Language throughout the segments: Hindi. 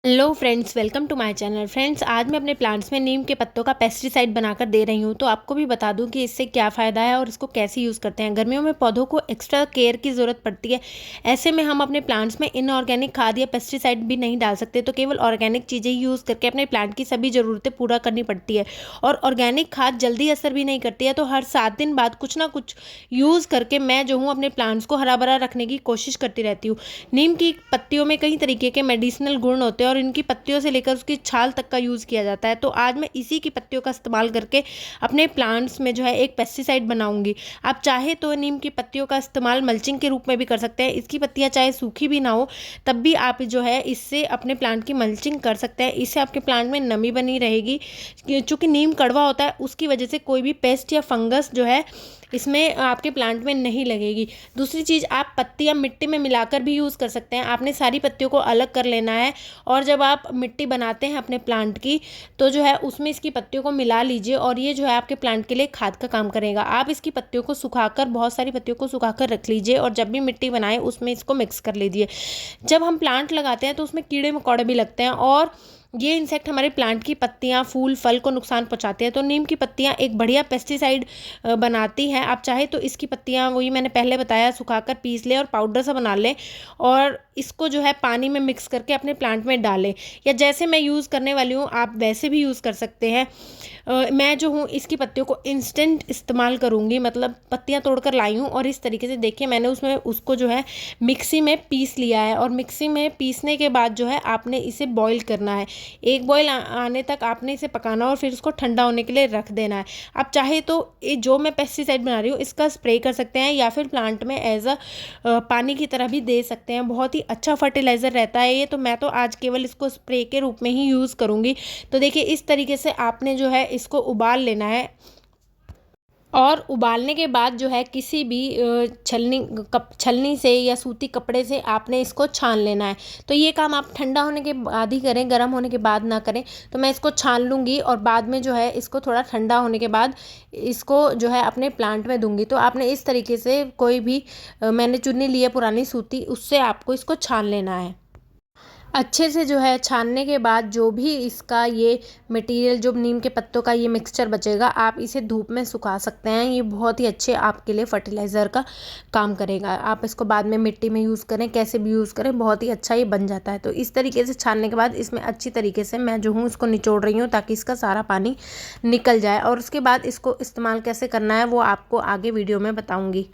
Hello friends, welcome to my channel. Friends, आज मैं अपने प्लांट्स में नीम के पत्तों का पेस्टिसाइड बनाकर दे रही हूँ। तो आपको भी बता दूँ कि इससे क्या फ़ायदा है और इसको कैसे यूज़ करते हैं। गर्मियों में पौधों को एक्स्ट्रा केयर की ज़रूरत पड़ती है। ऐसे में हम अपने प्लांट्स में इनऑर्गेनिक खाद या पेस्टिसाइड भी नहीं डाल सकते, तो केवल ऑर्गेनिक चीज़ें ही यूज़ करके अपने प्लांट की सभी ज़रूरतें पूरा करनी पड़ती है। और ऑर्गेनिक खाद जल्दी असर भी नहीं करती है, तो हर 7 दिन बाद कुछ ना कुछ यूज़ करके मैं जो हूँ अपने प्लांट्स को हरा भरा रखने की कोशिश करती रहती हूँ। नीम की पत्तियों में कई तरीके के मेडिसिनल गुण होते हैं और इनकी पत्तियों से लेकर उसकी छाल तक का यूज़ किया जाता है। तो आज मैं इसी की पत्तियों का इस्तेमाल करके अपने प्लांट्स में जो है एक पेस्टिसाइड बनाऊंगी। आप चाहे तो नीम की पत्तियों का इस्तेमाल मल्चिंग के रूप में भी कर सकते हैं। इसकी पत्तियां चाहे सूखी भी ना हो तब भी आप जो है इससे अपने प्लांट की मल्चिंग कर सकते हैं। इससे आपके प्लांट में नमी बनी रहेगी। चूँकि नीम कड़वा होता है, उसकी वजह से कोई भी पेस्ट या फंगस जो है इसमें आपके प्लांट में नहीं लगेगी। दूसरी चीज़, आप पत्तियां मिट्टी में मिलाकर भी यूज़ कर सकते हैं। आपने सारी पत्तियों को अलग कर लेना है और जब आप मिट्टी बनाते हैं अपने प्लांट की, तो जो है उसमें इसकी पत्तियों को मिला लीजिए और ये जो है आपके प्लांट के लिए खाद का काम करेगा। आप इसकी पत्तियों को सुखाकर, बहुत सारी पत्तियों को सुखाकर रख लीजिए और जब भी मिट्टी बनाएं उसमें इसको मिक्स कर लीजिए। जब हम प्लांट लगाते हैं तो उसमें कीड़े मकोड़े भी लगते हैं और ये इंसेक्ट हमारे प्लांट की पत्तियां, फूल, फल को नुकसान पहुंचाते हैं। तो नीम की पत्तियां एक बढ़िया पेस्टिसाइड बनाती हैं। आप चाहे तो इसकी पत्तियां, वही मैंने पहले बताया, सुखाकर पीस लें और पाउडर सा बना लें और इसको जो है पानी में मिक्स करके अपने प्लांट में डालें, या जैसे मैं यूज़ करने वाली हूँ आप वैसे भी यूज़ कर सकते हैं। मैं जो हूँ इसकी पत्तियों को इंस्टेंट इस्तेमाल करूँगी, मतलब पत्तियाँ तोड़कर लाई हूँ और इस तरीके से देखिए मैंने उसमें उसको जो है मिक्सी में पीस लिया है। और मिक्सी में पीसने के बाद जो है आपने इसे बॉईल करना है। एक बॉईल आने तक आपने इसे पकाना और फिर उसको ठंडा होने के लिए रख देना है। आप चाहे तो ये जो मैं पेस्टिसाइड बना रही हूँ इसका स्प्रे कर सकते हैं या फिर प्लांट में एज अ पानी की तरह भी दे सकते हैं। बहुत ही अच्छा फर्टिलाइज़र रहता है ये। तो मैं तो आज केवल इसको स्प्रे के रूप में ही यूज़ करूँगी। तो देखिए इस तरीके से आपने जो है इसको उबाल लेना है और उबालने के बाद जो है किसी भी छलनी से या सूती कपड़े से आपने इसको छान लेना है। तो ये काम आप ठंडा होने के बाद ही करें, गर्म होने के बाद ना करें। तो मैं इसको छान लूँगी और बाद में जो है इसको थोड़ा ठंडा होने के बाद इसको जो है अपने प्लांट में दूंगी। तो आपने इस तरीके से कोई भी मैंने चुन्नी ली है पुरानी सूती, उससे आपको इसको छान लेना है। अच्छे से जो है छानने के बाद जो भी इसका ये मटेरियल, जो नीम के पत्तों का ये मिक्सचर बचेगा, आप इसे धूप में सुखा सकते हैं। ये बहुत ही अच्छे आपके लिए फर्टिलाइज़र का काम करेगा। आप इसको बाद में मिट्टी में यूज़ करें, कैसे भी यूज़ करें, बहुत ही अच्छा ये बन जाता है। तो इस तरीके से छानने के बाद इसमें अच्छी तरीके से मैं जो हूँ इसको निचोड़ रही हूँ ताकि इसका सारा पानी निकल जाए। और उसके बाद इसको इस्तेमाल कैसे करना है वो आपको आगे वीडियो में बताऊँगी।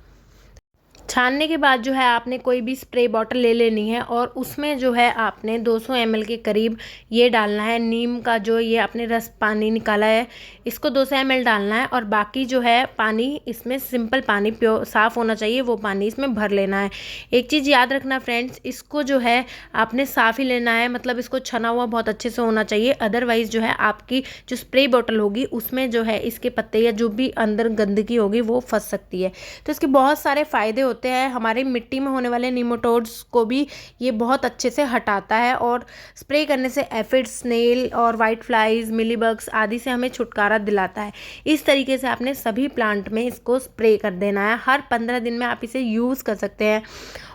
छानने के बाद जो है आपने कोई भी स्प्रे बॉटल ले लेनी है और उसमें जो है आपने 200 ml के करीब ये डालना है नीम का, जो ये आपने रस पानी निकाला है इसको 200 ml डालना है। और बाकी जो है पानी इसमें सिंपल पानी, प्योर साफ़ होना चाहिए, वो पानी इसमें भर लेना है। एक चीज़ याद रखना फ्रेंड्स, इसको जो है आपने साफ़ ही लेना है, मतलब इसको छना हुआ बहुत अच्छे से होना चाहिए। अदरवाइज़ जो है आपकी जो स्प्रे बॉटल होगी उसमें जो है इसके पत्ते या जो भी अंदर गंदगी होगी वो फंस सकती है। तो इसके बहुत सारे फ़ायदे होते हैं। हमारी मिट्टी में होने वाले निमेटोड्स को भी ये बहुत अच्छे से हटाता है और स्प्रे करने से एफिड, स्नेल और वाइट फ्लाइज, मिलीबग्स आदि से हमें छुटकारा दिलाता है। इस तरीके से आपने सभी प्लांट में इसको स्प्रे कर देना है। हर 15 दिन में आप इसे यूज़ कर सकते हैं।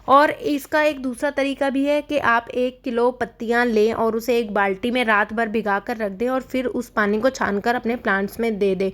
और इसका एक दूसरा तरीका भी है कि आप 1 किलो पत्तियां लें और उसे एक बाल्टी में रात भर भिगा कर रख दें और फिर उस पानी को छानकर अपने प्लांट्स में दे दें।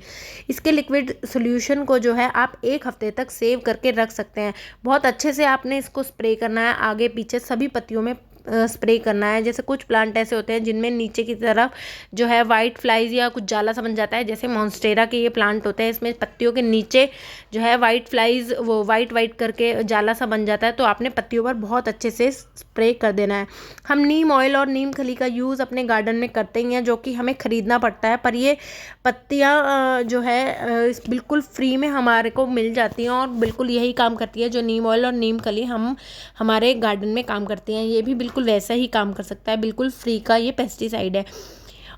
इसके लिक्विड सॉल्यूशन को जो है आप 1 हफ्ते तक सेव करके रख सकते हैं। बहुत अच्छे से आपने इसको स्प्रे करना है, आगे पीछे सभी पत्तियों में स्प्रे करना है। जैसे कुछ प्लांट ऐसे होते हैं जिनमें नीचे की तरफ जो है वाइट फ्लाइज या कुछ जाला सा बन जाता है, जैसे मॉन्स्टेरा के ये प्लांट होते हैं, इसमें पत्तियों के नीचे जो है वाइट फ्लाइज, वो वाइट वाइट करके जाला सा बन जाता है। तो आपने पत्तियों पर बहुत अच्छे से स्प्रे कर देना है। हम नीम ऑयल और नीम खली का यूज़ अपने गार्डन में करते ही हैं, जो कि हमें ख़रीदना पड़ता है, पर ये पत्तियाँ जो है बिल्कुल फ्री में हमारे को मिल जाती हैं और बिल्कुल यही काम करती है जो नीम ऑयल और नीम खली हम हमारे गार्डन में काम करती हैं। ये भी बिल्कुल वैसा ही काम कर सकता है, बिल्कुल फ्री का ये पेस्टिसाइड है।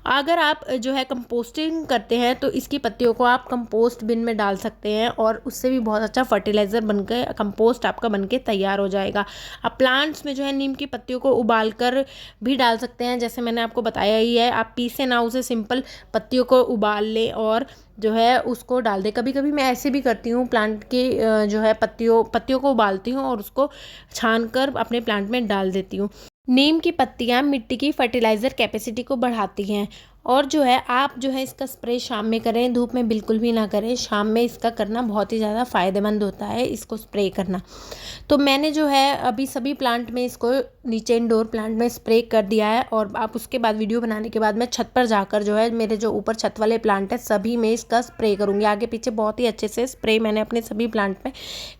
अगर आप जो है कंपोस्टिंग करते हैं तो इसकी पत्तियों को आप कंपोस्ट बिन में डाल सकते हैं और उससे भी बहुत अच्छा फर्टिलाइज़र बनकर कंपोस्ट आपका बनके तैयार हो जाएगा। आप प्लांट्स में जो है नीम की पत्तियों को उबाल कर भी डाल सकते हैं, जैसे मैंने आपको बताया ही है। आप पीसे ना उसे, सिंपल पत्तियों को उबाल लें और जो है उसको डाल दें। कभी कभी मैं ऐसे भी करती हूँ, प्लांट की जो है पत्तियों को उबालती हूँ और उसको छान कर अपने प्लांट में डाल देती हूँ। नीम की पत्तियाँ मिट्टी की फर्टिलाइज़र कैपेसिटी को बढ़ाती हैं और जो है आप जो है इसका स्प्रे शाम में करें, धूप में बिल्कुल भी ना करें। शाम में इसका करना बहुत ही ज़्यादा फ़ायदेमंद होता है, इसको स्प्रे करना। तो मैंने जो है अभी सभी प्लांट में इसको नीचे इंडोर प्लांट में स्प्रे कर दिया है और आप उसके बाद वीडियो बनाने के बाद मैं छत पर जाकर जो है मेरे जो ऊपर छत वाले प्लांट है सभी में इसका स्प्रे करूँगी। आगे पीछे बहुत ही अच्छे से स्प्रे मैंने अपने सभी प्लांट में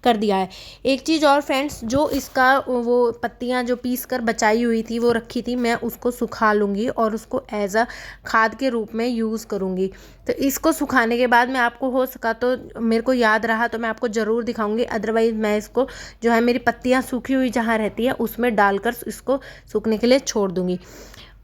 कर दिया है। एक चीज़ और फ्रेंड्स, जो इसका वो पत्तियाँ जो पीस कर बचाई हुई थी वो रखी थी, मैं उसको सुखा लूँगी और उसको एज अ खाद के रूप में यूज़ करूँगी। तो इसको सुखाने के बाद मैं आपको हो सका तो मेरे को याद रहा तो मैं आपको ज़रूर दिखाऊंगी, अदरवाइज़ मैं इसको जो है मेरी पत्तियाँ सूखी हुई जहाँ रहती है उसमें डालकर इसको सूखने के लिए छोड़ दूँगी।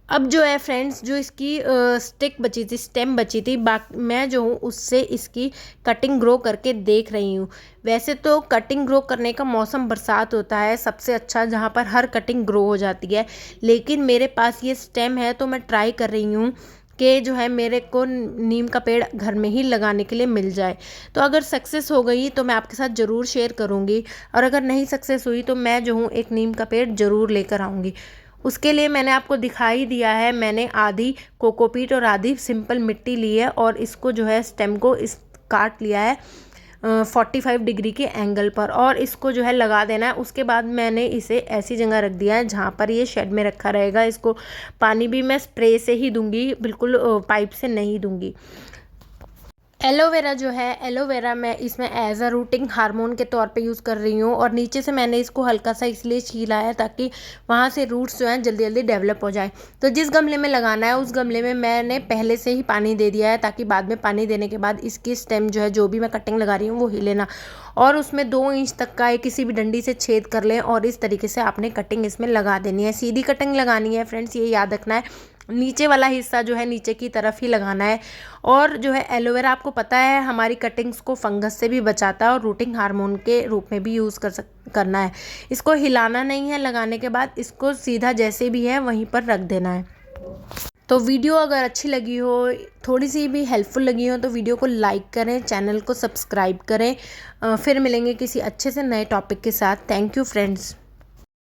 अब जो है फ्रेंड्स, जो इसकी स्टिक बची थी, स्टेम बची थी, मैं जो हूँ उससे इसकी कटिंग ग्रो करके देख रही हूँ। वैसे तो कटिंग ग्रो करने का मौसम बरसात होता है सबसे अच्छा, जहाँ पर हर कटिंग ग्रो हो जाती है, लेकिन मेरे पास ये स्टेम है तो मैं ट्राई कर रही हूँ कि जो है मेरे को नीम का पेड़ घर में ही लगाने के लिए मिल जाए। तो अगर सक्सेस हो गई तो मैं आपके साथ ज़रूर शेयर करूँगी, और अगर नहीं सक्सेस हुई तो मैं जो हूँ एक नीम का पेड़ ज़रूर लेकर आऊँगी। उसके लिए मैंने आपको दिखाई दिया है, मैंने आधी कोकोपीट और आधी सिंपल मिट्टी ली है और इसको जो है स्टेम को इस काट लिया है 45 डिग्री के एंगल पर, और इसको जो है लगा देना है। उसके बाद मैंने इसे ऐसी जगह रख दिया है जहाँ पर ये शेड में रखा रहेगा। इसको पानी भी मैं स्प्रे से ही दूंगी, बिल्कुल पाइप से नहीं दूंगी। एलोवेरा जो है, एलोवेरा मैं इसमें एज अ रूटिंग हार्मोन के तौर पे यूज़ कर रही हूँ, और नीचे से मैंने इसको हल्का सा इसलिए छीला है ताकि वहाँ से रूट्स जो हैं जल्दी जल्दी डेवलप हो जाए। तो जिस गमले में लगाना है उस गमले में मैंने पहले से ही पानी दे दिया है ताकि बाद में पानी देने के बाद इसकी स्टेम जो है, जो भी मैं कटिंग लगा रही हूँ वो हिले ना, और उसमें 2 इंच तक का किसी भी डंडी से छेद कर लें और इस तरीके से आपने कटिंग इसमें लगा देनी है। सीधी कटिंग लगानी है फ्रेंड्स, ये याद रखना है। नीचे वाला हिस्सा जो है नीचे की तरफ ही लगाना है। और जो है एलोवेरा आपको पता है हमारी कटिंग्स को फंगस से भी बचाता है और रूटिंग हार्मोन के रूप में भी यूज़ करना है। इसको हिलाना नहीं है, लगाने के बाद इसको सीधा जैसे भी है वहीं पर रख देना है। तो वीडियो अगर अच्छी लगी हो, थोड़ी सी भी हेल्पफुल लगी हो तो वीडियो को लाइक करें, चैनल को सब्सक्राइब करें। फिर मिलेंगे किसी अच्छे से नए टॉपिक के साथ। Thank you friends.